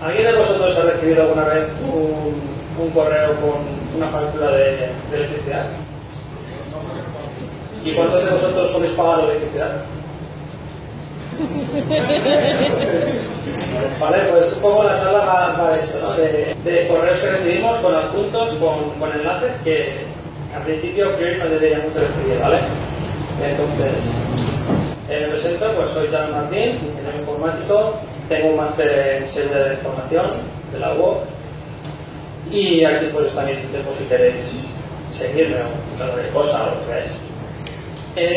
¿Alguien de vosotros ha recibido alguna vez un correo con una factura de electricidad? ¿Y cuántos de vosotros sois pagado de electricidad? Vale, pues un poco la charla va de esto, ¿no? De correos que recibimos con adjuntos, con enlaces que al principio no deberíamos de recibir, ¿vale? Entonces, me presento, pues soy Jan Martín, ingeniero informático, tengo un máster en seguridad de información de la UOC y aquí pues también por si queréis seguirme o cualquier cosa o lo que veáis.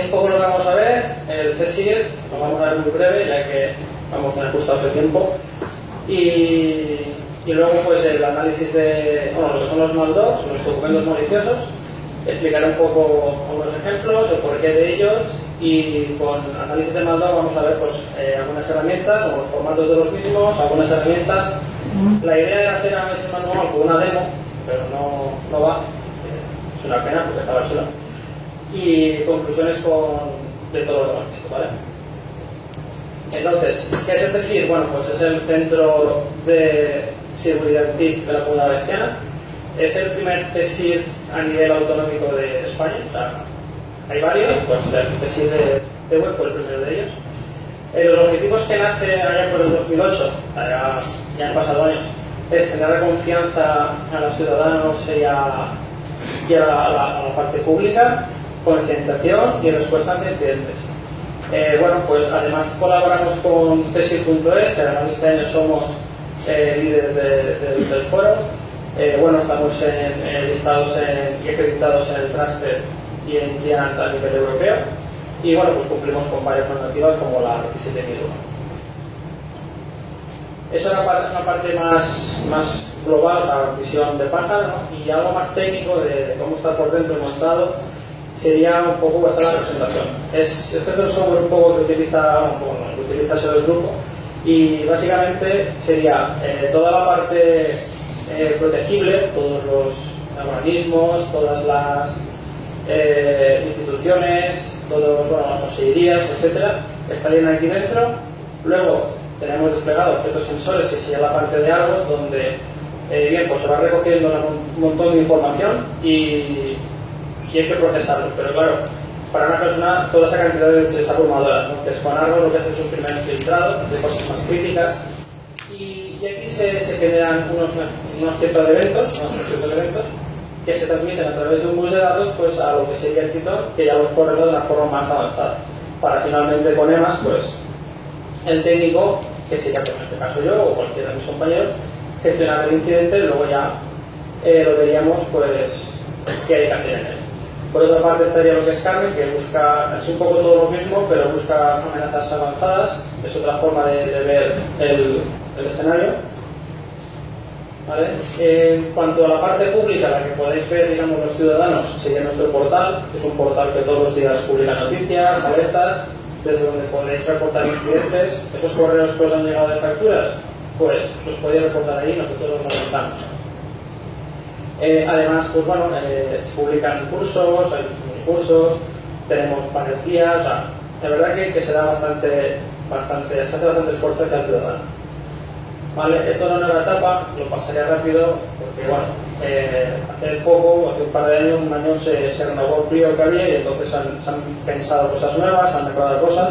Un poco lo que vamos a ver, el CSIR, lo vamos a ver muy breve ya que vamos a tener ajustados de tiempo y luego pues el análisis de lo que son los maldocs, los documentos maliciosos, explicaré un poco algunos ejemplos, el porqué de ellos y con análisis de maldoc vamos a ver pues algunas herramientas, o los formatos de los mismos, algunas herramientas. La idea era hacer ese manual con una demo, pero no va, es una pena porque estaba chula. Y conclusiones de todo lo que hemos visto, ¿vale? Entonces, ¿qué es el CSIR? Bueno, pues es el Centro de Seguridad TIC de la Comunidad Valenciana. Es el primer CSIR a nivel autonómico de España. O sea, hay varios, pues el CSIR de web fue el primero de ellos. Los objetivos que nace allá por el 2008, ya han pasado años, es generar confianza a los ciudadanos y a la parte pública, concienciación y respuesta ante incidentes. Bueno, pues además colaboramos con CSIR.es, que además este año somos líderes del foro. Bueno, estamos listados y acreditados en el Trusted y en GIANT a nivel europeo. Y bueno, pues cumplimos con varias normativas como la 27001. Eso era una parte más global, la visión de pájaro, ¿no? Y algo más técnico de cómo está por dentro montado sería un poco vuestra la presentación. Este es el software un poco que utiliza el grupo y básicamente sería toda la parte protegible, todos los organismos, todas las instituciones, las consejerías, etcétera, estarían aquí dentro. Luego tenemos desplegados ciertos sensores que sería la parte de Argos, donde bien, pues se va recogiendo un montón de información y hay que procesarlo, pero claro, para una persona toda esa cantidad es abrumadora. Entonces con Argos lo que hace es un primer filtrado de cosas más críticas y aquí se generan unos ciertos eventos que se transmiten a través de un bus de datos pues a lo que sería el Triton, que ya los corre de una forma más avanzada, para finalmente con EMAS pues el técnico, que sería pues, en este caso yo o cualquiera de mis compañeros, gestionar el incidente y luego ya lo veríamos pues qué hay que hacer en él. Por otra parte estaría lo que es Carmen, que busca, es un poco todo lo mismo, pero busca amenazas avanzadas, es otra forma de ver el escenario. ¿Vale? En cuanto a la parte pública, la que podéis ver, digamos, los ciudadanos, sería nuestro portal, que es un portal que todos los días publica noticias, alertas, desde donde podéis reportar incidentes. Esos correos que os han llegado de facturas, pues los podéis reportar ahí, nosotros los lamentamos. Además, pues bueno, se publican cursos, hay cursos, tenemos varias guías, o sea, la verdad que se da se hace bastante esfuerzo hacia el ciudadano. Vale, esto no es una nueva etapa, lo pasaría rápido, porque bueno, hace un par de años, un año se renovó el PRIO que había y entonces se han pensado cosas nuevas, se han mejorado cosas.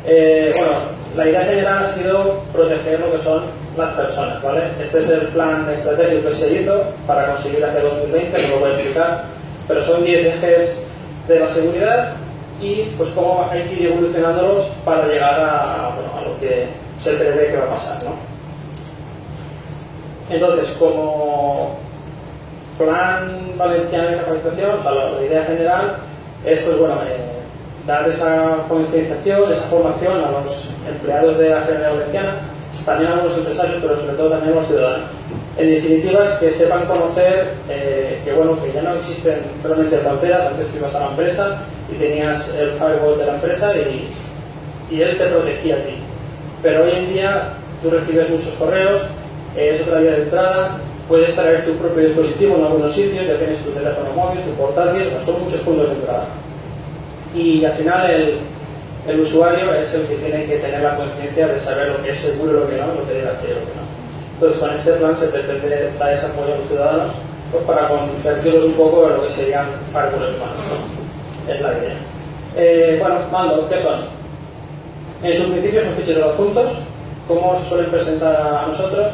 Bueno, la idea general ha sido proteger lo que son las personas, ¿vale? Este es el plan estratégico que se hizo para conseguir hacia 2020, no lo voy a explicar, pero son 10 ejes de la seguridad y pues cómo hay que ir evolucionándolos para llegar a lo que se prevé que va a pasar, ¿no? Entonces, como plan valenciano de capacitación, la idea general es pues, bueno, dar esa concienciación, esa formación a los empleados de la Generalitat Valenciana, también a los empresarios, pero sobre todo también a los ciudadanos. En definitiva, es que sepan conocer que, bueno, que ya no existen realmente fronteras. Antes tú ibas a la empresa y tenías el firewall de la empresa y él te protegía a ti. Pero hoy en día tú recibes muchos correos, es otra vía de entrada, Puedes traer tu propio dispositivo en algunos sitios, ya tienes tu teléfono móvil, tu portátil, pues son muchos puntos de entrada. Y al final el usuario es el que tiene que tener la conciencia de saber lo que es seguro y lo que no, lo que debe hacer y lo que no. Entonces con este plan se pretende dar ese apoyo a los ciudadanos pues para convertirlos un poco en lo que serían firewalls humanos, ¿no? Es la idea. Bueno, mandos, ¿qué son? En su principio son ficheros adjuntos. ¿Cómo se suelen presentar a nosotros?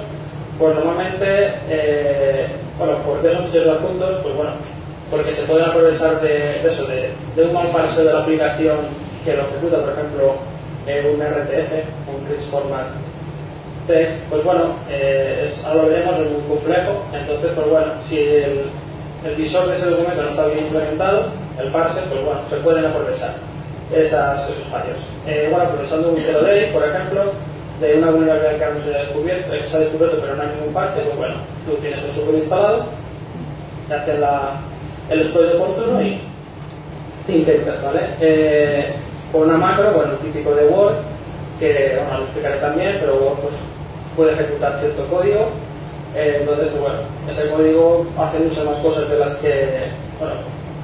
Pues normalmente, ¿por qué son ficheros adjuntos? Pues bueno, porque se pueden aprovechar de un mal parseo de la aplicación que lo ejecuta, por ejemplo, un RTF, un Rich Format Text. Pues bueno, ahora lo veremos, es muy complejo. Entonces, pues bueno, si el visor de ese documento no está bien implementado, el parser, pues bueno, se pueden aprovechar esos fallos. Aprovechando un zero day, por ejemplo, de una vulnerabilidad que aún se ha descubierto pero no hay ningún parche, pues bueno, tú tienes el software instalado, te haces el exploit oportuno y te infectas, ¿vale? Con una macro, bueno, el típico de Word, que bueno, lo explicaré también, pero Word pues, puede ejecutar cierto código, entonces, pues bueno, ese código hace muchas más cosas de las que, bueno,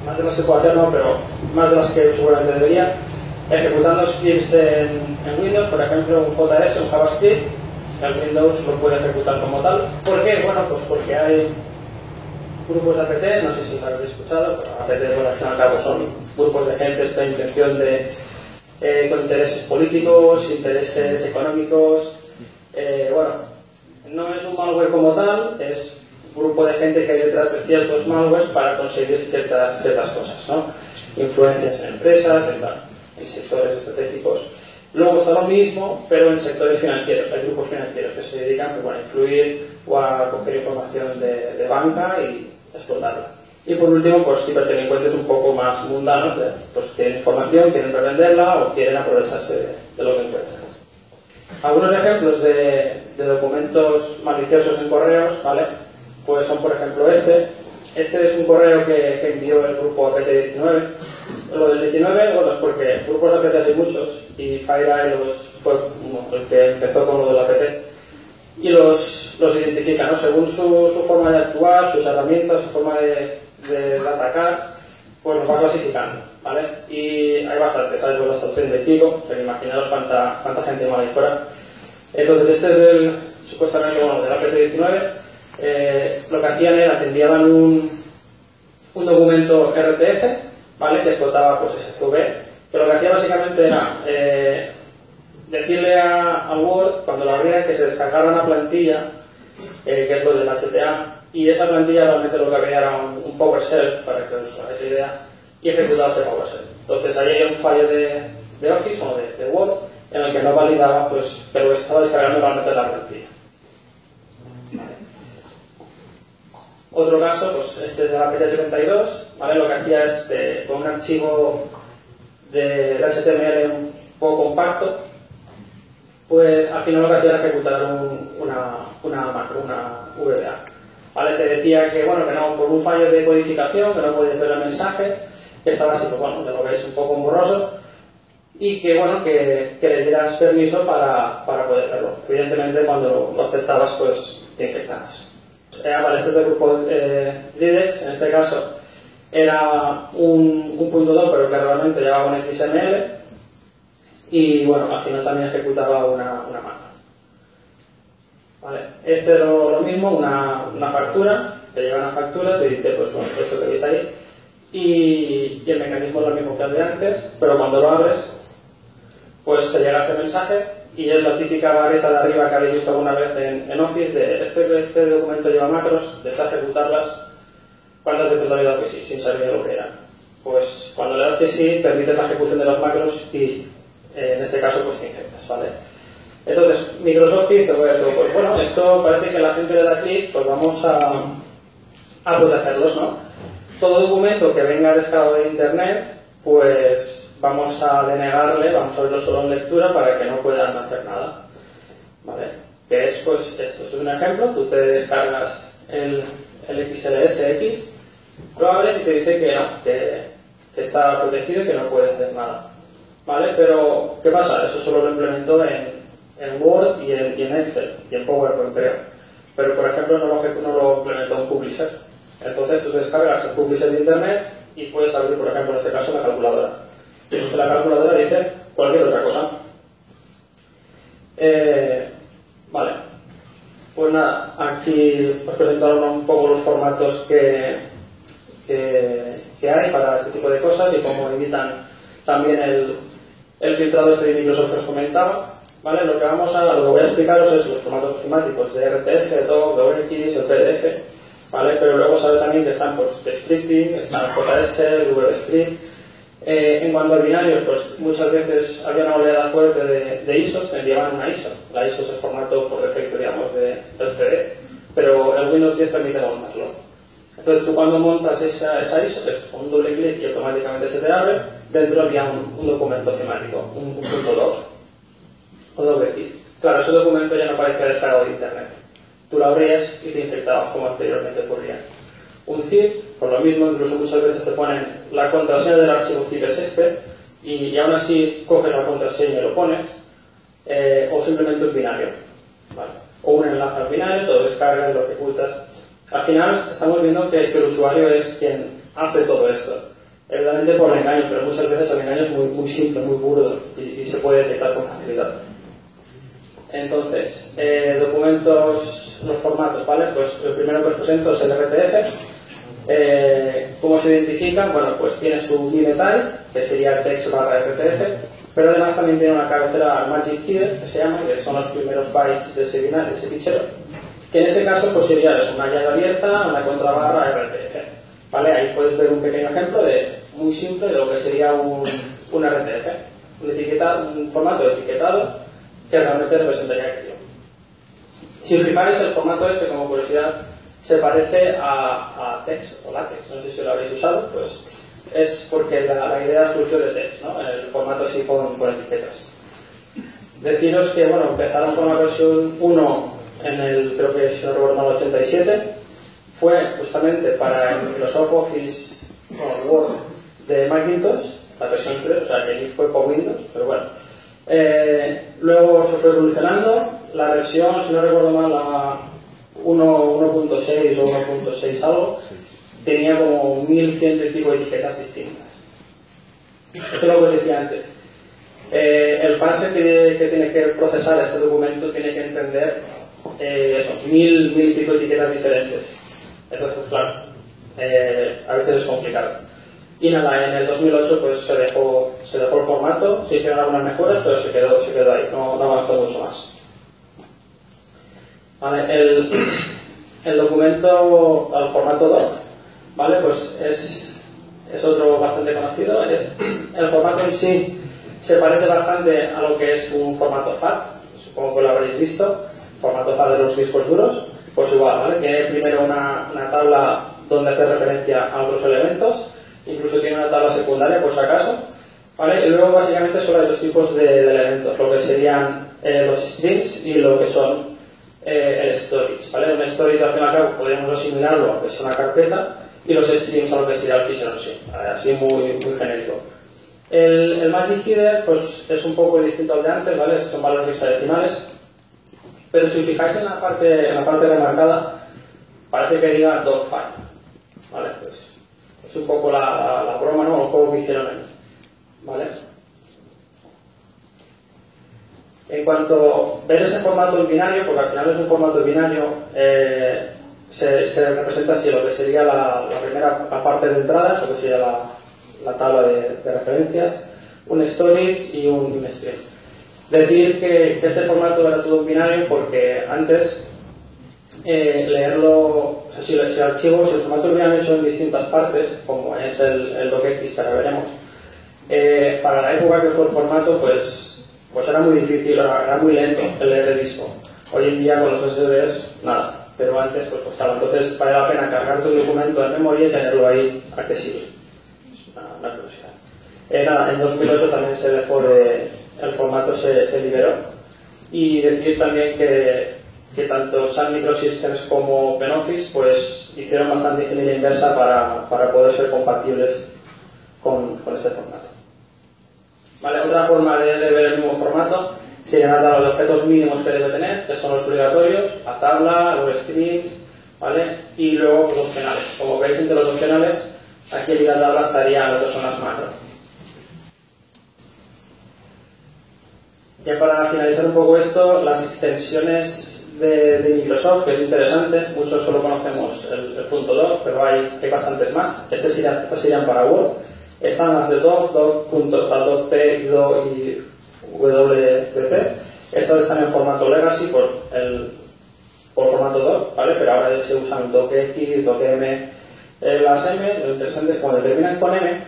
más de las que puedo hacer, no, pero más de las que seguramente debería. Ejecutando scripts en Windows, por ejemplo, un JS, un JavaScript, el Windows lo puede ejecutar como tal. ¿Por qué? Bueno, pues porque hay grupos de APT, no sé si lo habéis escuchado, pero APT, bueno, al fin y al cabo son grupos de gente con intención con intereses políticos, intereses económicos. No es un malware como tal, es un grupo de gente que hay detrás de ciertos malwares para conseguir ciertas cosas, ¿no? Influencias en empresas, en sectores estratégicos. Luego está lo mismo, pero en sectores financieros. Hay grupos financieros que se dedican a influir o a coger información de banca y explotarla. Y por último, pues ciberdelincuentes un poco más mundanos, pues tienen información, quieren revenderla o quieren aprovecharse de lo que encuentran. Algunos ejemplos de documentos maliciosos en correos, ¿vale? Pues son, por ejemplo, este. Este es un correo que envió el grupo APT19. Lo del 19, bueno, es porque grupos de APT hay muchos y FireEye fue el que empezó con lo del APT y los identifica, ¿no? Según su forma de actuar, sus herramientas, su forma de atacar, pues los va clasificando, ¿vale? Y hay bastantes, ¿sabes? Hasta el 30 y pico, pero imaginaos cuánta gente mala hay fuera. Entonces este es supuestamente, bueno, del APT19. Lo que hacían era que enviaban un documento RTF, ¿vale? Que explotaba pues SCV, pero lo que hacía básicamente era decirle a Word cuando lo abriera que se descargara una plantilla, que es lo del HTA, y esa plantilla realmente lo que había era un PowerShell, para que os hagáis la idea, y ejecutaba ese PowerShell. Entonces ahí hay un fallo de Office o de Word en el que no validaba, pues, pero que se estaba descargando realmente la plantilla. Otro caso, pues este es de la PT32, ¿vale? Lo que hacía es con un archivo de HTML un poco compacto, pues al final lo que hacía era ejecutar una macro, una VBA, ¿vale? Te decía que, bueno, que no, por un fallo de codificación, que no podías ver el mensaje, que estaba así, pues bueno, ya lo veis un poco borroso, y que, bueno, que le dieras permiso para poder verlo. Evidentemente, cuando lo aceptabas, pues te infectabas. Vale, este es del grupo Dridex, en este caso era un punto .2, pero que realmente llevaba un XML y bueno, al final también ejecutaba una máquina. Vale, este es lo mismo, una factura, te llega una factura, te dice pues bueno, esto que veis ahí y el mecanismo es lo mismo que el de antes, pero cuando lo abres pues te llega este mensaje y es la típica barrita de arriba que habéis visto alguna vez en Office de este documento lleva macros, desea ejecutarlas. ¿Cuántas veces lo he dado que sí, sin saber lo que era? Pues cuando le das que sí, permite la ejecución de las macros y en este caso pues te infectas, ¿vale? Entonces, Microsoft dice, pues bueno, esto parece que la gente le da clic, pues vamos a protegerlos, ¿no? Todo documento que venga descargado de internet, pues vamos a denegarle, vamos a verlo solo en lectura para que no puedan hacer nada, ¿vale? Que es pues esto, es un ejemplo, tú te descargas el XLSX, lo abres y te dice que no, que está protegido y que no puede hacer nada, ¿vale? Pero, ¿qué pasa? Eso solo lo implementó en Word y en Excel y en PowerPoint, creo. Pero, por ejemplo, no lo descargas el publisher de internet y puedes abrir, por ejemplo, en este caso, la calculadora. Y entonces la calculadora dice cualquier otra cosa. Vale. Pues nada, aquí os presentaron un poco los formatos que hay para este tipo de cosas y cómo evitan también el filtrado este de Microsoft que os comentaba. ¿Vale? Lo que voy a explicaros es los formatos ofimáticos de RTF, DOC, WX, el PDF, ¿vale? Pero luego sabe también que están pues, de scripting, están JS, VBScript. En cuanto a binarios, pues muchas veces había una oleada fuerte de ISOs que enviaban una ISO. La ISO es el formato por defecto, digamos, del CD, pero el Windows 10 permite montarlo. Entonces tú cuando montas esa ISO, con un doble clic y automáticamente se te abre, dentro había un documento ofimático, un punto .doc o WX. Claro, ese documento ya no parecía descargado de internet. Tú lo abrías y te infectabas como anteriormente ocurría. Un zip, por lo mismo, incluso muchas veces te ponen la contraseña del archivo zip es este, y aún así coges la contraseña y lo pones, o simplemente un binario, ¿vale? O un enlace al binario, todo descargas, lo ejecutas. Al final estamos viendo que el usuario es quien hace todo esto. Evidentemente por el engaño, pero muchas veces el engaño es muy simple, muy burdo y se puede detectar con facilidad. Entonces, documentos, los formatos, ¿vale? Pues el primero que os presento es el RTF. ¿Cómo se identifican? Bueno, pues tiene su bimetal, que sería text/RTF, pero además también tiene una cabecera Magic Header, que se llama, que son los primeros bytes de ese binario, ese fichero, que en este caso pues sería eso, una llave abierta, una contrabarra RTF, ¿vale? Ahí puedes ver un pequeño ejemplo muy simple de lo que sería un RTF, un formato de etiquetado que realmente representaría aquello. Si os fijáis, el formato este, como curiosidad, se parece a text o latex, no sé si lo habréis usado, pues es porque la idea surgió de text, ¿no? El formato así con etiquetas. Deciros que, bueno, empezaron con la versión 1 creo que si no recuerdo mal, 87, fue justamente para el Microsoft Office Word de Macintosh, la versión 3, o sea que allí fue por Windows, pero bueno. Luego se fue evolucionando, la versión, si no recuerdo mal, la 1.6 o 1.6 algo, tenía como 1100 y pico etiquetas distintas. Esto es lo que os decía antes. El parser que tiene que procesar este documento tiene que entender mil y pico etiquetas diferentes. Entonces, pues claro, a veces es complicado. Y nada, en el 2008 pues se dejó el formato, se hicieron algunas mejoras, pero se quedó ahí, no avanzó mucho más. Vale, el documento al formato DOC, ¿vale? Pues es otro bastante conocido. El formato en sí se parece bastante a lo que es un formato FAT, supongo que lo habréis visto, formato FAT de los discos duros. Pues igual, ¿vale? Tiene primero una tabla donde hace referencia a otros elementos, incluso tiene una tabla secundaria por si acaso, ¿vale? Y luego básicamente solo hay dos tipos de elementos, lo que serían los strings y lo que son el storage, ¿vale? Un storage al fin y al cabo podríamos asimilarlo a que es una carpeta y los strings a lo que sería el fichero en sí, ¿vale? Así muy genérico. El Magic Header pues es un poco distinto al de antes, ¿vale? Son valores hexadecimales, pero si os fijáis en la parte remarcada parece que diga .file, ¿vale? Pues es un poco la broma, ¿no? El juego que hicieron ahí, ¿vale? En cuanto a ver ese formato en binario, porque al final es un formato binario, se representa así lo que sería la primera parte de entradas, lo que sería la tabla de referencias, un storage y un string. Decir que este formato era todo en binario porque antes leerlo, o sea, si el formato binario son en distintas partes, como es el docx que ahora veremos, para la época que fue el formato, pues era muy difícil, era muy lento el leer el disco. Hoy en día con los SSDs, nada, pero antes pues costaba. Entonces vale la pena cargar tu documento en memoria y tenerlo ahí accesible. Es una curiosidad. Nada, en 2008 también se dejó el formato se liberó. Y decir también que tanto Sun Microsystems como OpenOffice pues hicieron bastante ingeniería inversa para poder ser compatibles con este formato. Vale, otra forma de ver el mismo formato sería la tabla de objetos mínimos que debe tener, que son los obligatorios, la tabla, los strings, ¿vale? Y luego los opcionales. Como veis, entre los opcionales, aquí en la tabla estarían lo que son las macros. Ya para finalizar un poco esto, las extensiones de Microsoft, que es interesante, muchos solo conocemos el .doc, pero hay bastantes más. Estas serían para Word. Están las de doc, docp, do y wp. Estas están en formato legacy por formato doc, ¿vale? Pero ahora se usan docx, docm. Las M, lo interesante es que cuando terminan con M,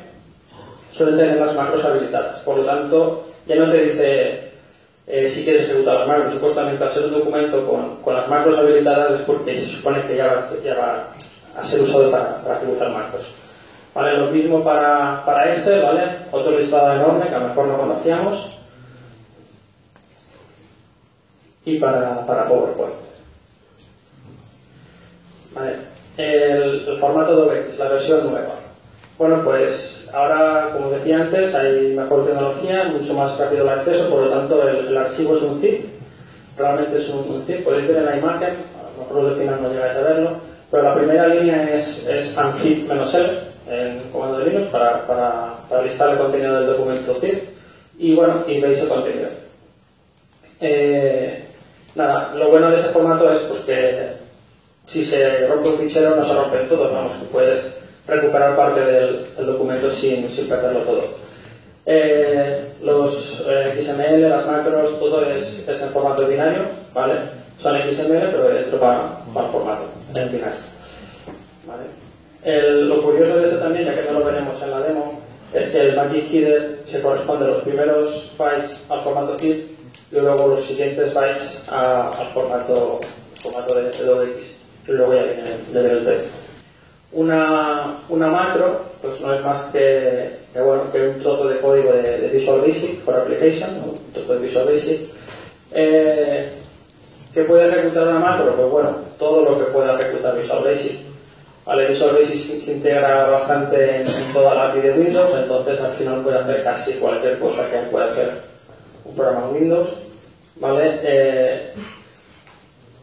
suelen tener las macros habilitadas. Por lo tanto, ya no te dice si quieres ejecutar las macros. Supuestamente, al ser un documento con las macros habilitadas es porque se supone que ya va a ser usado para ejecutar macros. ¿Vale? Lo mismo para Excel, ¿vale? Otro listado enorme que a lo mejor no conocíamos. Y para PowerPoint. ¿Vale? El formato docx, la versión nueva. Bueno, pues ahora, como decía antes, hay mejor tecnología, mucho más rápido el acceso, por lo tanto el archivo es un zip, realmente es un zip. Podéis ver en la imagen, a lo mejor los de final no llegáis a verlo, pero la primera línea es unzip-l en comando de Linux para listar el contenido del documento zip, y bueno, y veis el contenido. Nada, lo bueno de este formato es pues que si se rompe un fichero no se rompen todos, vamos, que puedes recuperar parte del documento sin perderlo todo. Los XML, las macros, todo es en formato binario, ¿vale? Son XML, pero dentro va el formato en binario, ¿vale? Lo curioso de esto también, ya que no lo veremos en la demo, es que el Magic Header se corresponde los primeros bytes al formato zip y luego los siguientes bytes al formato de docx, y luego ya viene el texto. Una macro pues no es más que un trozo de código de Visual Basic for Application, un trozo de Visual Basic. ¿Qué puede ejecutar una macro? Pues bueno, todo lo que pueda ejecutar Visual Basic. ¿Vale? Visual Basic se integra bastante en toda la API de Windows, entonces al final puede hacer casi cualquier cosa que pueda hacer un programa en Windows. ¿Vale?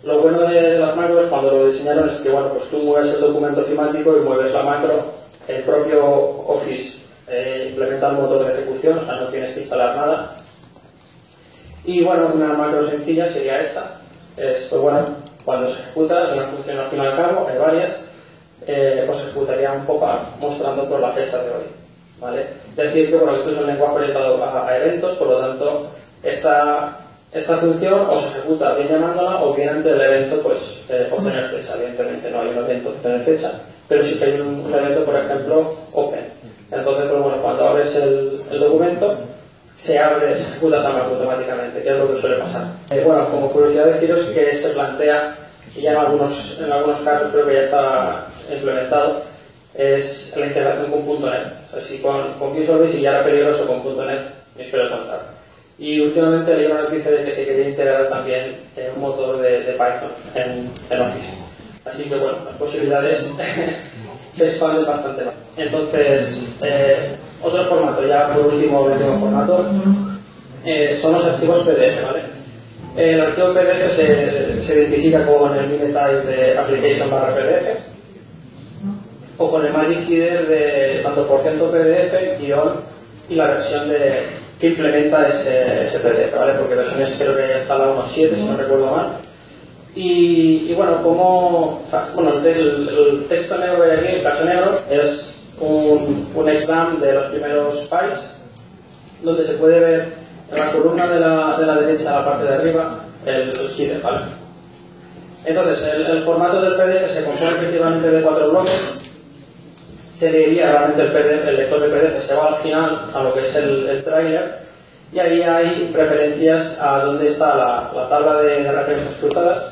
Lo bueno de las macros cuando lo diseñaron es que bueno, pues tú mueves el documento ofimático y mueves la macro. El propio Office implementa un motor de ejecución, o sea, no tienes que instalar nada. Y bueno, una macro sencilla sería esta. Es, pues bueno, cuando se ejecuta, es una función al fin y al cabo, hay varias, pues ejecutaría un pop-up mostrando por la fecha de hoy. ¿Vale? Decir que bueno, esto es un lenguaje orientado a eventos, por lo tanto, esta función o se ejecuta bien llamándola o bien ante el evento pues obtener fecha. Evidentemente no hay un evento que obtener fecha, pero sí que hay un evento, por ejemplo, open. Entonces, pues bueno, cuando abres el documento, se ejecuta esa macro automáticamente, que es lo que suele pasar. Bueno, como curiosidad deciros que se plantea, y ya en algunos casos creo que ya está implementado, es la integración con .NET. O sea, si con Visual Basic ya era peligroso, con .NET me espero contar. Y últimamente leí una noticia de que se quería integrar también un motor de Python en Office. Así que bueno, las posibilidades se expanden bastante más. Entonces, otro formato, ya por último, el último formato, son los archivos PDF, ¿vale? El archivo PDF se identifica con el minitype de application/pdf o con el Magic Header de tanto %PDF, guión y la versión que implementa ese PDF, ¿vale? Porque versiones creo que ya está la 1.7, si no recuerdo mal. Y bueno, el texto negro de aquí, el caso negro, es un exam de los primeros bytes, donde se puede ver en la columna de la derecha, a la parte de arriba, el header, ¿vale? Entonces, el formato del PDF se compone principalmente de 4 bloques. Se leería realmente el lector de PDF, se va al final a lo que es el trailer, y ahí hay referencias a dónde está la tabla de referencias cruzadas,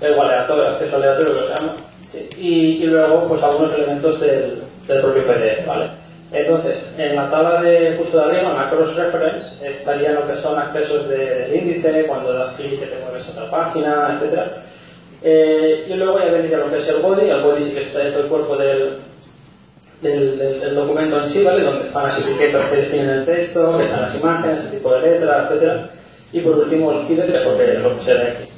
el acceso aleatorio que se llama, sí, y luego pues algunos elementos del propio PDF, ¿vale? Entonces, en la tabla justo de arriba, en la cross reference, estarían lo que son accesos del índice, cuando das clic que te mueves a otra página, etc. Y luego ya vendría lo que es el body sí que está dentro del cuerpo del documento en sí, ¿vale? Donde están las etiquetas que definen el texto, que están las imágenes, el tipo de letra, etc. Y por último el header, que es lo que se ve aquí.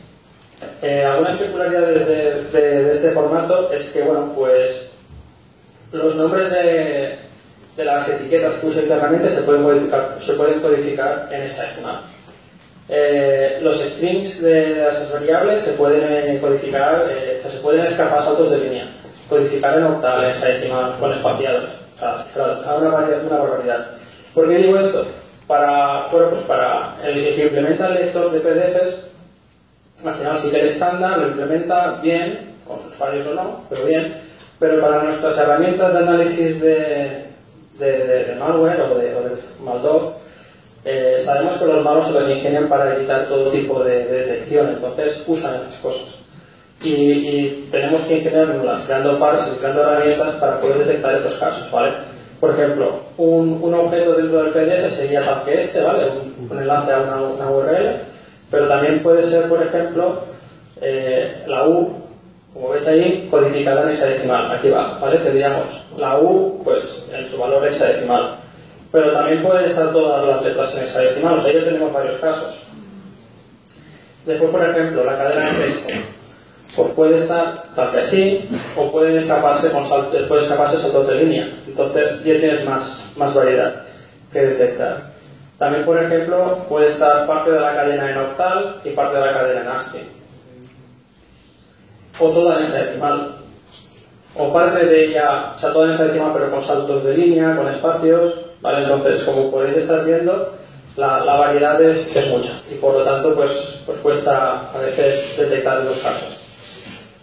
Algunas peculiaridades de este formato es que, bueno, pues los nombres de las etiquetas que usa internamente se pueden codificar en hexadecimal. Los strings de las variables se pueden codificar, se pueden escapar saltos de línea, codificar en octal, en hexadecimal, con espaciados, o sea, una barbaridad. ¿Por qué digo esto? Para el que implementa el lector de PDFs, al final sí que el estándar lo implementa bien, con sus fallos o no, pero bien, pero para nuestras herramientas de análisis de malware o de maldoc, sabemos que los malos se las ingenian para evitar todo tipo de detección, entonces usan estas cosas. Y tenemos que ingeniárnoslas creando parsers, creando herramientas para poder detectar estos casos, ¿vale? Por ejemplo, un objeto dentro del PDF sería tal que este, ¿vale? Un enlace a una URL, pero también puede ser, por ejemplo, la U, como ves ahí, codificada en hexadecimal. Aquí va, ¿vale? Tendríamos la U, pues, en su valor hexadecimal. Pero también pueden estar todas las letras en hexadecimal, o sea, ya tenemos varios casos. Después, por ejemplo, la cadena de texto. Pues puede estar tal que así, o puede escaparse saltos de línea. Entonces ya tienes más variedad que detectar. También, por ejemplo, puede estar parte de la cadena en octal y parte de la cadena en ASCII. O toda en hexadecimal. O parte de ella, o sea, toda en hexadecimal pero con saltos de línea, con espacios, ¿vale? Entonces, como podéis estar viendo, la variedad es mucha. Y por lo tanto, pues cuesta a veces detectar los casos.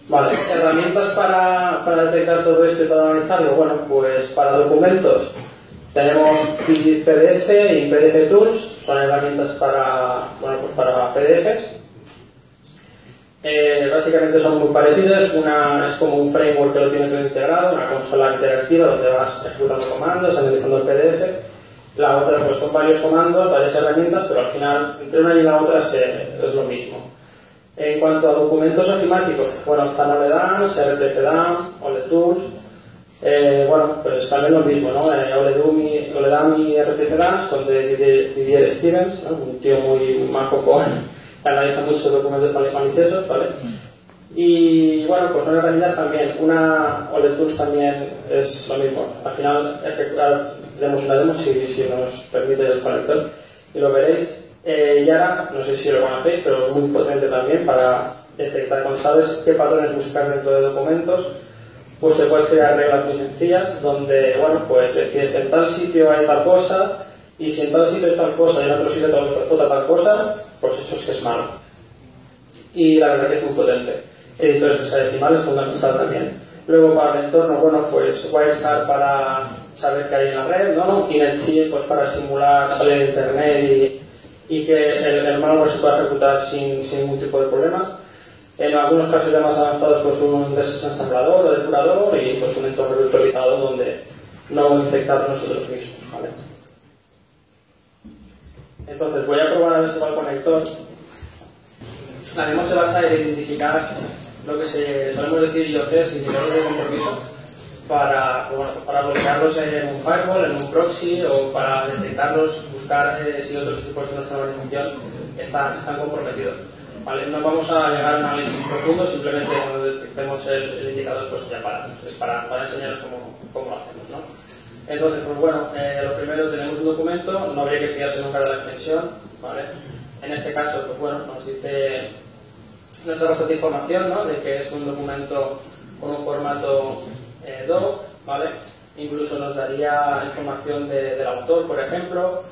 Vale, herramientas para detectar todo esto y para analizarlo. Bueno, pues para documentos tenemos PDF y PDF Tools, son herramientas para PDFs. Básicamente son muy parecidas. Una es como un framework que lo tiene todo integrado, una consola interactiva donde vas ejecutando comandos, analizando el PDF. La otra pues son varios comandos, varias herramientas, pero al final entre una y la otra es lo mismo. En cuanto a documentos ofimáticos, bueno, están OLEDAMS, RTFDAM, OLEDTools, bueno, pues también lo mismo, ¿no? OLEDAM y RTFDAM son de Didier Stevens, ¿no? Un tío muy majo que analiza muchos documentos maliciosos, ¿vale? Y bueno, pues son herramientas también. Una OLEDTools también es lo mismo. Al final, haremos una demo si nos permite el conector y lo veréis. Yara, no sé si lo conocéis, pero es muy potente también para detectar, cuando sabes qué patrones buscar dentro de documentos, pues te puedes crear reglas muy sencillas donde, bueno, pues decides en tal sitio hay tal cosa y si en tal sitio hay tal cosa y en otro sitio hay otra tal cosa, pues esto es que es malo. Y la verdad que es muy potente. Editores hexadecimales es fundamental también. Luego para el entorno, bueno, pues Wireshark para saber qué hay en la red, ¿no? Y NetShield pues para simular salir de internet y que el malware se pueda ejecutar sin ningún tipo de problemas. En algunos casos ya más avanzados, pues un desensamblador o depurador y pues un entorno virtualizado donde no infectar nosotros mismos, ¿vale? Entonces voy a probar a ver si va el conector. La demo se basa en identificar lo que solemos decir IOCs, indicadores de compromiso, para bloquearlos en un firewall, en un proxy o para detectarlos, buscar si otros tipos de organización están comprometidos. ¿Vale? No vamos a llegar a un análisis profundo, simplemente cuando detectemos el indicador, pues ya para enseñaros cómo lo hacemos, ¿no? Entonces, pues bueno, lo primero tenemos un documento, no habría que fiarse nunca de la extensión, ¿vale? En este caso, pues bueno, nos dice nuestra base de información, ¿no? De que es un documento con un formato DOC, ¿vale? Incluso nos daría información del autor, por ejemplo,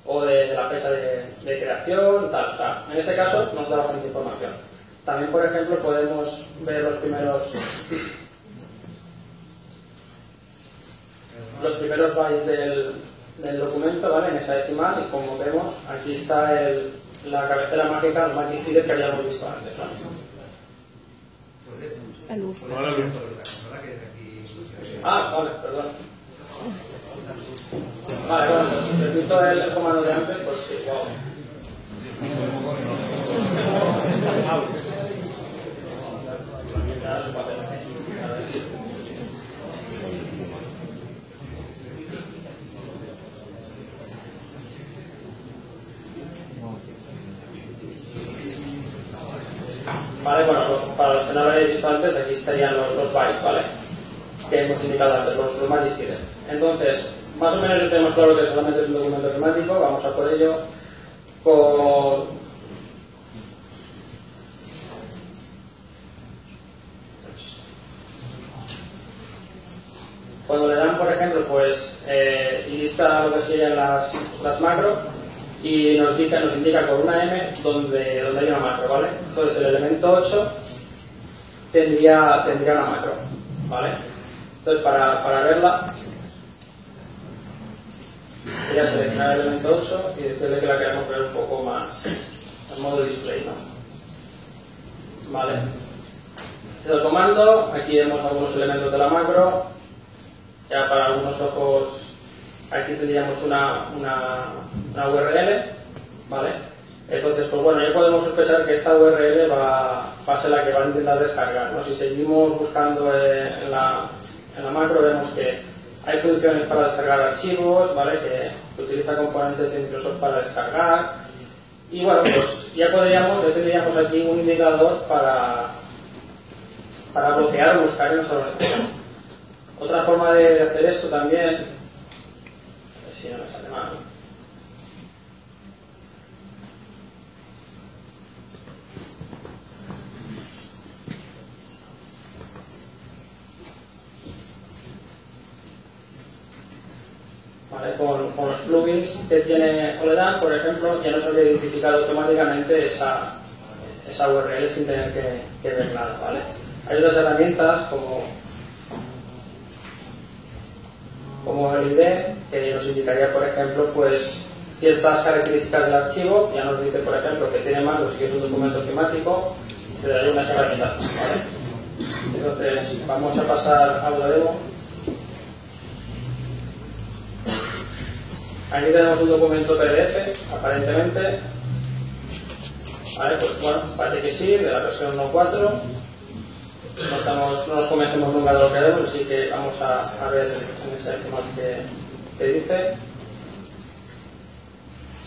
o de la fecha de creación, tal. O sea, en este caso nos da bastante información. También, por ejemplo, podemos ver los primeros bytes del documento, ¿vale? En hexadecimal, y como vemos, aquí está la cabecera mágica, el magic feeder que habíamos visto antes, ¿vale? Vale, perdón. Vale, bueno, pues repito el comando de antes, pues sí, wow. Vale, bueno, no lo habéis visto antes, aquí estarían los bytes, ¿vale? Que hemos indicado antes, los magic hidden. Entonces, más o menos ya tenemos claro que solamente es un documento temático, vamos a por ello con... Cuando le dan, por ejemplo, pues lista lo que serían las macros y nos indica con una M donde hay una macro, ¿vale? Entonces el elemento 8 tendría una macro, ¿vale? Entonces para verla sería seleccionar el elemento 8 y decirle que la queremos ver un poco más en modo display, ¿no? ¿Vale? Este es el comando, aquí vemos algunos elementos de la macro. Ya para algunos ojos aquí tendríamos una URL, ¿vale? Entonces, pues bueno, ya podemos expresar que esta URL va a ser la que va a intentar descargar, ¿no? Si seguimos buscando en la macro vemos que hay funciones para descargar archivos, ¿vale? Que utiliza componentes de Microsoft para descargar y bueno, pues ya tendríamos aquí un indicador para bloquear o buscar en nuestra organización. Otra forma de hacer esto también, a ver si no me sale mal. Vale, con los plugins que tiene Oledan, por ejemplo, ya nos habría identificado automáticamente esa URL sin tener que ver nada, ¿vale? Hay otras herramientas como el ID, que nos indicaría, por ejemplo, pues ciertas características del archivo. Ya nos dice, por ejemplo, que tiene mangos y que es un documento temático, se daría unas herramientas, ¿vale? Entonces, vamos a pasar a la demo. Aquí tenemos un documento PDF, aparentemente. Vale, pues bueno, parece que sí, de la versión 1.4. No nos convencemos nunca de lo que vemos, así que vamos a ver en ese tema que dice.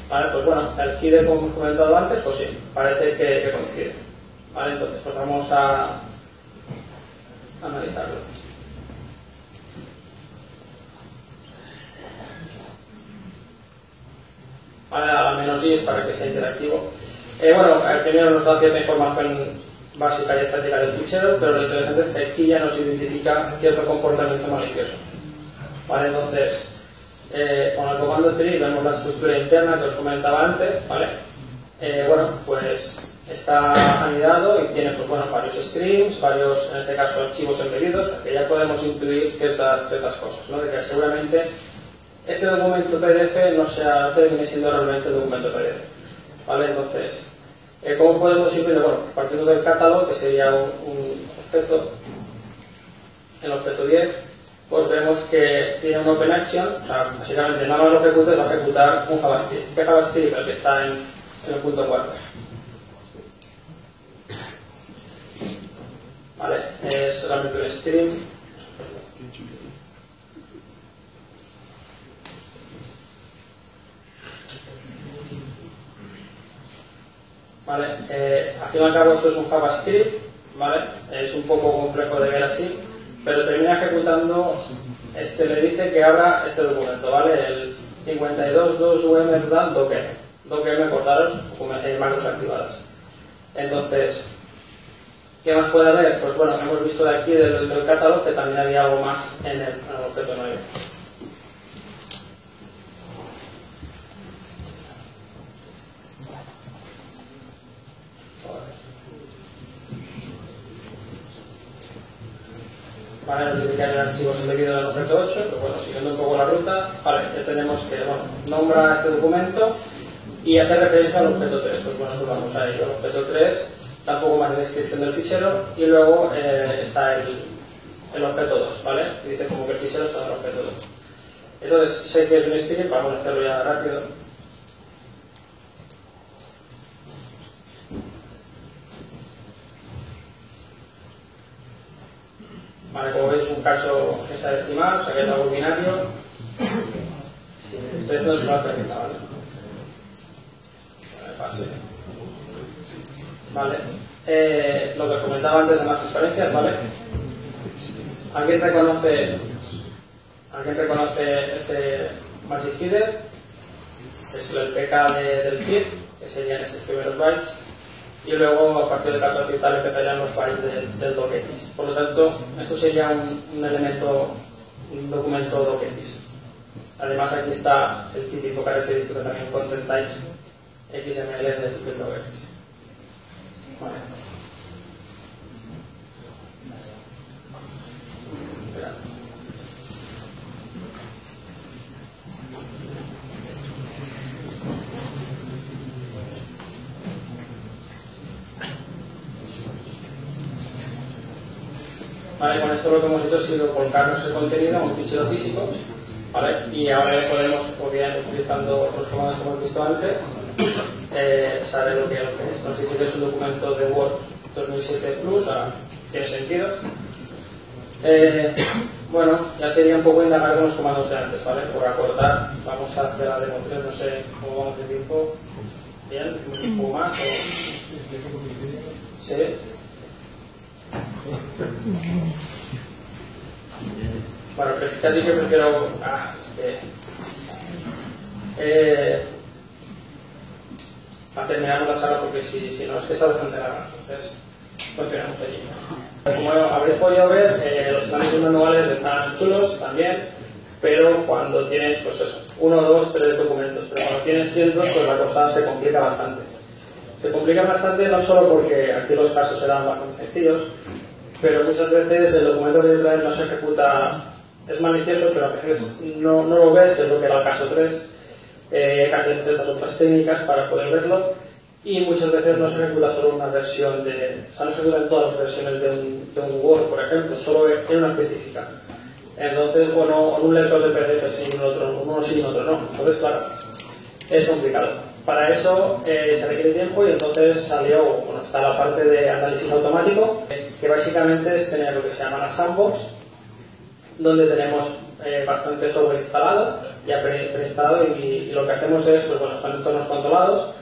Vale, pues bueno, el HIDE, como hemos comentado antes, pues sí, parece que coincide. Vale, entonces pues vamos a analizarlo. Vale, a menos I para que sea interactivo. Bueno, primero nos da cierta información básica y estática del fichero, pero lo interesante es que aquí ya nos identifica cierto comportamiento malicioso. Vale, entonces, con el comando tree vemos la estructura interna que os comentaba antes, ¿vale? Bueno, pues está anidado y tiene, pues bueno, varios streams, varios, en este caso, archivos embebidos, que ya podemos incluir ciertas cosas, ¿no? De que seguramente este documento PDF no termine siendo realmente documento PDF, ¿vale? Entonces, ¿cómo podemos incluir? Bueno, partiendo del catálogo, que sería un objeto, el objeto 10, pues vemos que tiene un Open Action, o sea, básicamente nada más lo ejecute, va a ejecutar un JavaScript. ¿Qué JavaScript? El que está en el punto 4. Vale, es solamente un string. Vale, al fin y al cabo esto es un JavaScript, ¿vale? Es un poco complejo de ver así, pero termina ejecutando, le dice que abra este documento, ¿vale? El 52.2um docm. Docm por daros macros activadas. Entonces, ¿qué más puede haber? Pues bueno, hemos visto de aquí del catálogo que también había algo más en el objeto 9. Vale, nos dice que hay archivos embebidos en el objeto 8, pero bueno, siguiendo un poco la ruta, vale, ya tenemos que, bueno, nombra este documento y hace referencia al objeto 3, pues bueno, pues vamos a ello. El objeto 3 da un poco más de descripción del fichero y luego está el objeto 2, ¿vale? Y dice como que el fichero está en el objeto 2. Entonces, sé que es un script, vamos a hacerlo ya rápido. Vale, como veis, un caso hexadecimal, o sea que es algo binario. Sí, estoy haciendo el salto aquí, ¿vale? Vale, pase. Vale. lo que comentaba antes de las transparencias, ¿vale? ¿Alguien reconoce este Magic Header? Es el PK del feed, que serían estos primeros bytes, y luego a partir de 14 y tal empezarían los bytes del docx. Por lo tanto, esto sería un elemento, un documento docx. Además, aquí está el típico característico también content types XML del docx. Vale. Vale, con esto lo que hemos hecho ha sido volcarnos el contenido a un fichero físico, ¿vale? Y ahora ya podemos, o bien utilizando los comandos que hemos visto antes, saber lo que es. Nos dice que es un documento de Word 2007 Plus, tiene sentido. Bueno, ya sería un poco indagar con los comandos de antes, ¿vale? Por acortar, vamos a hacer la demo 3, no sé cómo vamos de tiempo. Bien, un poco más. ¿Sí? Bueno, pero fíjate que prefiero... terminamos la sala porque si no es que está bastante larga, entonces continuamos allí. Como habréis podido ver, los planes manuales están chulos también, pero cuando tienes, pues eso, 1, 2, 3 documentos, pero cuando tienes cientos, pues la cosa se complica bastante. Se complica bastante no solo porque aquí los casos serán bastante sencillos, pero muchas veces el documento que traes no se ejecuta, es malicioso, pero a veces no lo ves, que es lo que era el caso 3, que hacer ciertas otras técnicas para poder verlo, y muchas veces no se ejecuta solo una versión de, o sea, no se ejecutan todas las versiones de un Word, por ejemplo, solo en una específica. Entonces, bueno, en un lector de PDF sí, en otro, uno sí, en otro no. Entonces, claro, es complicado. Para eso se requiere tiempo y entonces salió, bueno, está la parte de análisis automático, que básicamente es tener lo que se llama la sandbox, donde tenemos bastante software instalado, ya preinstalado, y lo que hacemos es, pues bueno, son entornos controlados,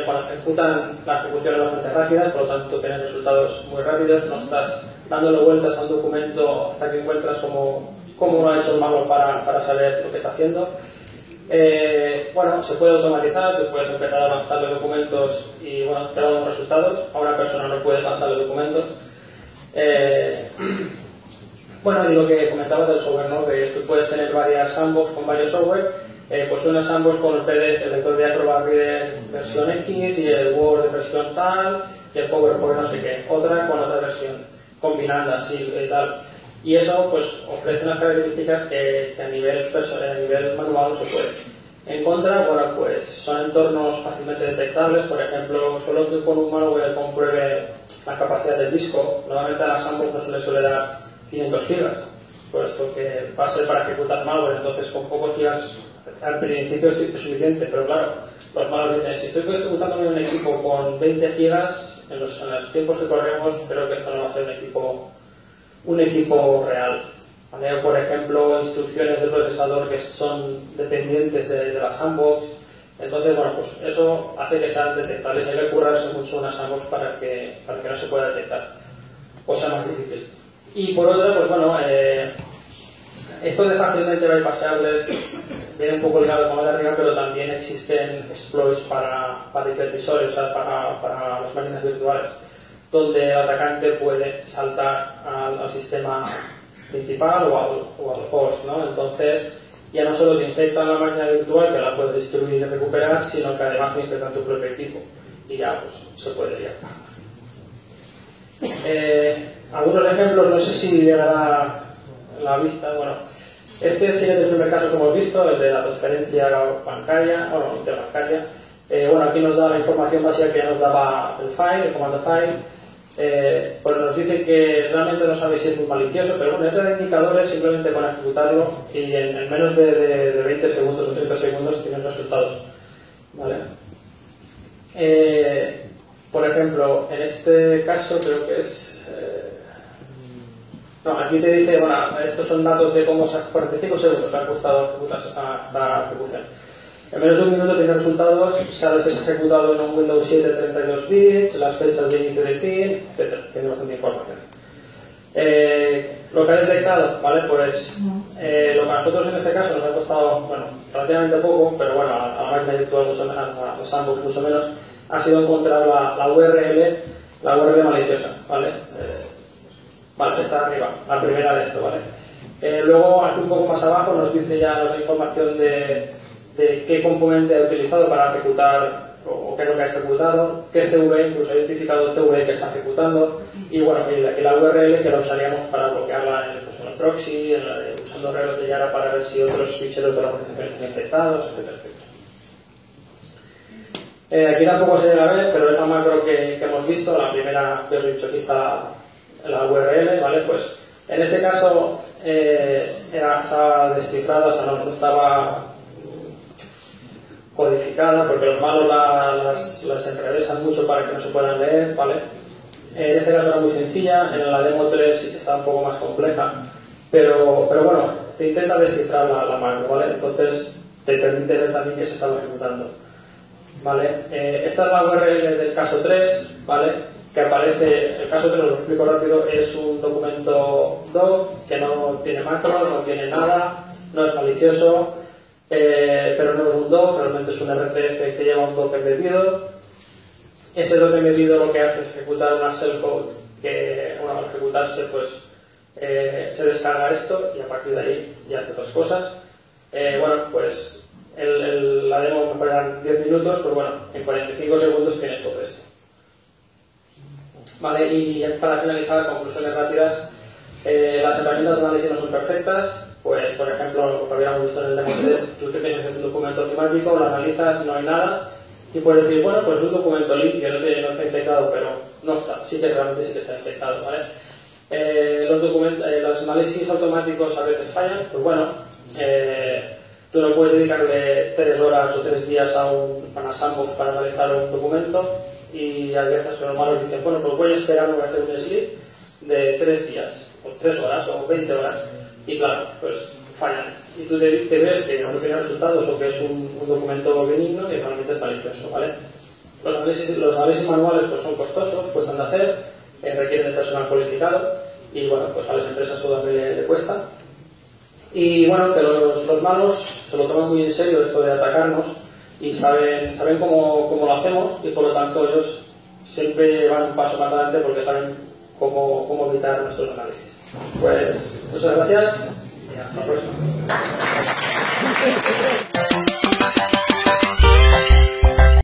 cuando ejecutan, la ejecución es bastante rápida, por lo tanto tienen resultados muy rápidos, no estás dándole vueltas a un documento hasta que encuentras cómo lo ha hecho el malware para saber lo que está haciendo. Bueno, se puede automatizar, tú puedes empezar a lanzarle documentos y bueno, te da unos resultados. A una persona no puedes lanzarle documentos. Bueno, y lo que comentabas del software, ¿no? Que tú puedes tener varias sandbox con varios software. Pues una sandbox con el PDF, el lector de Acrobat Reader versión X y el Word de versión tal y el PowerPoint no sé qué. Otra con otra versión, combinando así y tal. Y eso pues ofrece unas características que a nivel manual no se puede. En contra, bueno, pues son entornos fácilmente detectables. Por ejemplo, solo que con un malware compruebe la capacidad del disco, normalmente a la sandbox no se le suele dar 500 gigas, puesto que va a ser para ejecutar malware, entonces con pocos gigas al principio es suficiente, pero claro, los malware dicen, si estoy ejecutando en un equipo con 20 gigas, en los tiempos que corremos, creo que esto no va a ser un equipo real. ¿Vale? Por ejemplo, instrucciones del procesador que son dependientes de la sandbox. Entonces, bueno, pues eso hace que sean detectables. Hay que currarse mucho una sandbox para que no se pueda detectar, o sea más difícil. Y por otra, pues bueno, esto de fácilmente bypasables viene un poco ligado con lo de arriba, pero también existen exploits para hipervisores, o sea, para las máquinas virtuales, donde el atacante puede saltar al sistema principal o al host, ¿no? Entonces, ya no solo te infectan la máquina virtual, que la puedes destruir y recuperar, sino que además te infectan tu propio equipo. Y ya, pues, se puede liar. Algunos ejemplos, no sé si llegará a la vista, bueno, este sería el primer caso que hemos visto, el de la transferencia bancaria, bueno, interbancaria. Bueno, aquí nos da la información básica que ya nos daba el file, el comando file. Pues nos dice que realmente no sabe si es muy malicioso, pero bueno, entra de indicadores simplemente con ejecutarlo y en menos de 20 segundos o 30 segundos tienen resultados. ¿Vale? Por ejemplo, en este caso creo que es... no, aquí te dice, bueno, estos son datos de cómo 45 segundos le ha costado ejecutarse esta ejecución. En menos de un minuto tiene resultados, sabes que se ha ejecutado en un Windows 7 32 bits, las fechas de inicio y de fin, etc. Tiene bastante información. Lo que ha detectado, ¿vale? Pues lo que a nosotros en este caso nos ha costado, bueno, relativamente poco, pero bueno, a la máquina virtual mucho menos, a los sandbox mucho menos, ha sido encontrar la URL maliciosa, ¿vale? Vale, está arriba, la primera de esto, ¿vale? Luego, aquí un poco más abajo nos dice ya la información de qué componente ha utilizado para ejecutar o qué es lo que ha ejecutado, qué CV, incluso ha identificado el CV que está ejecutando y bueno, y la URL que la usaríamos para bloquearla en el proxy, usando reglas de Yara para ver si otros ficheros de la organización están infectados, etcétera, etcétera. Aquí tampoco se llega a ver, pero es la macro que hemos visto, la primera que os he dicho, aquí está la URL, ¿vale? Pues en este caso estaba descifrada, o sea, no estaba codificada, porque los malos las enrevesan mucho para que no se puedan leer, ¿vale? En este caso era muy sencilla, en la demo 3 sí que está un poco más compleja, pero bueno, te intenta descifrar la macro, ¿vale? Entonces te permite ver también que se estaba ejecutando, ¿vale? Esta es la URL del caso 3, ¿vale? Que aparece, el caso 3, lo explico rápido, es un documento doc que no tiene macro, no tiene nada, no es malicioso, pero no es un doc, realmente es un RTF que lleva un doc embedido. Ese doc embedido lo que hace es ejecutar una shellcode que, bueno, al ejecutarse, pues se descarga esto y a partir de ahí ya hace otras cosas. Bueno, pues la demo me pasan 10 minutos, pues bueno, en 45 segundos tienes todo esto. Vale, y para finalizar, conclusiones rápidas, las herramientas de análisis no son perfectas, pues por ejemplo, lo que habíamos visto en el demo 3, tú te piensas que es un documento automático, lo analizas, no hay nada, y puedes decir, bueno, pues es un documento limpio, no está infectado, pero no está, realmente sí que está infectado, ¿vale? Los análisis automáticos a veces fallan, pues bueno, tú no puedes dedicarle 3 horas o 3 días a una sandbox para analizar un documento, y a veces los malos dicen, bueno, pues voy a esperar, voy a hacer un slip de 3 días, o 3 horas, o 20 horas, y claro, pues fallan. Y tú te ves que no tiene resultados o que es un documento benigno y realmente es malicioso, ¿vale? Los análisis manuales pues son costosos, cuestan de hacer, requieren de personal cualificado y bueno, pues a las empresas eso le cuesta. Y bueno, que los malos se lo toman muy en serio esto de atacarnos y saben cómo lo hacemos y por lo tanto ellos siempre van un paso más adelante porque saben cómo evitar nuestros análisis. Pues muchas gracias y hasta la próxima.